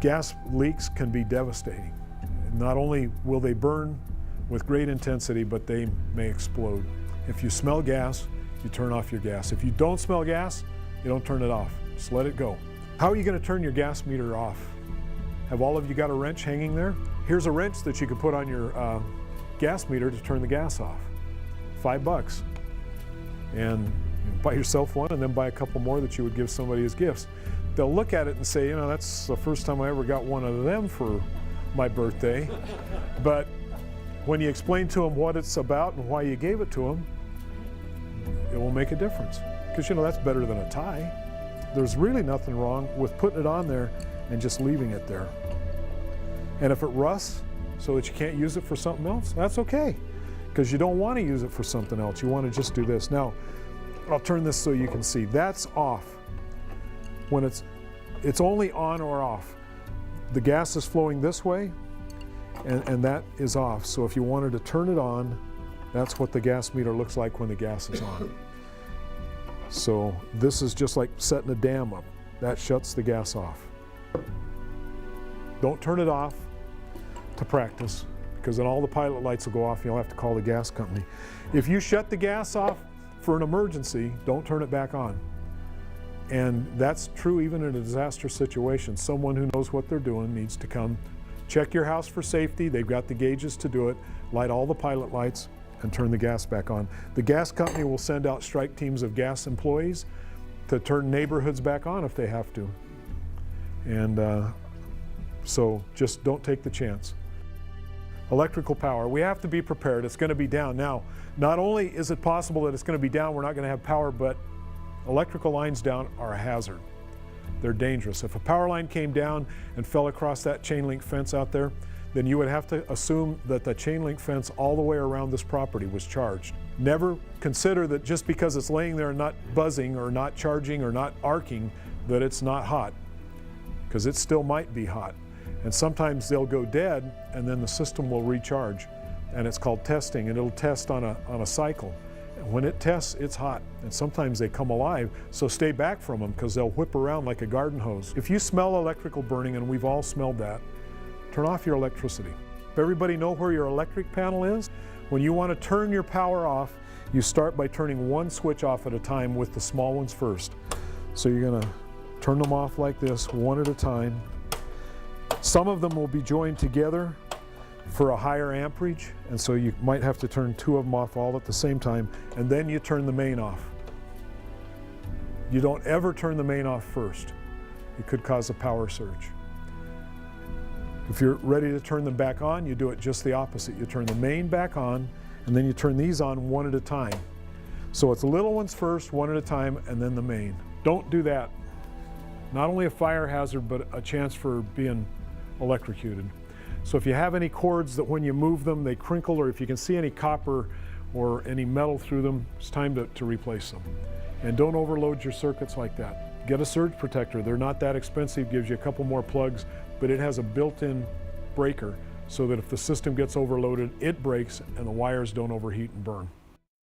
Gas leaks can be devastating. Not only will they burn with great intensity, but they may explode. If you smell gas, you turn off your gas. If you don't smell gas, you don't turn it off. Just let it go. How are you going to turn your gas meter off? Have all of you got a wrench hanging there? Here's a wrench that you can put on your gas meter to turn the gas off. $5. And you buy yourself one and then buy a couple more that you would give somebody as gifts. They'll look at it and say, you know, that's the first time I ever got one of them for my birthday. But when you explain to them what it's about and why you gave it to them, it will make a difference. Because, you know, that's better than a tie. There's really nothing wrong with putting it on there and just leaving it there. And if it rusts so that you can't use it for something else, that's okay. Because you don't want to use it for something else. You want to just do this. Now, I'll turn this so you can see. That's off. When it's only on or off. The gas is flowing this way, and that is off. So if you wanted to turn it on, that's what the gas meter looks like when the gas is on. So this is just like setting a dam up. That shuts the gas off. Don't turn it off to practice, because then all the pilot lights will go off and you'll have to call the gas company. If you shut the gas off for an emergency, don't turn it back on. And that's true even in a disaster situation. Someone who knows what they're doing needs to come check your house for safety. They've got the gauges to do it, light all the pilot lights, and turn the gas back on. The gas company will send out strike teams of gas employees to turn neighborhoods back on if they have to. And so just don't take the chance. Electrical power, we have to be prepared. It's going to be down. Now, not only is it possible that it's going to be down, we're not going to have power, but electrical lines down are a hazard. They're dangerous. If a power line came down and fell across that chain link fence out there, then you would have to assume that the chain link fence all the way around this property was charged. Never consider that just because it's laying there and not buzzing or not charging or not arcing, that it's not hot, because it still might be hot. And sometimes they'll go dead and then the system will recharge. And it's called testing, and it'll test on a cycle. And when it tests, it's hot. And sometimes they come alive, so stay back from them because they'll whip around like a garden hose. If you smell electrical burning, and we've all smelled that, turn off your electricity. Everybody know where your electric panel is? When you want to turn your power off, you start by turning one switch off at a time with the small ones first. So you're going to turn them off like this, one at a time. Some of them will be joined together for a higher amperage, and so you might have to turn two of them off all at the same time, and then you turn the main off. You don't ever turn the main off first. It could cause a power surge. If you're ready to turn them back on, you do it just the opposite. You turn the main back on, and then you turn these on one at a time. So it's the little ones first, one at a time, and then the main. Don't do that. Not only a fire hazard, but a chance for being electrocuted. So if you have any cords that when you move them, they crinkle, or if you can see any copper or any metal through them, it's time to replace them. And don't overload your circuits like that. Get a surge protector. They're not that expensive, gives you a couple more plugs, but it has a built-in breaker so that if the system gets overloaded, it breaks and the wires don't overheat and burn.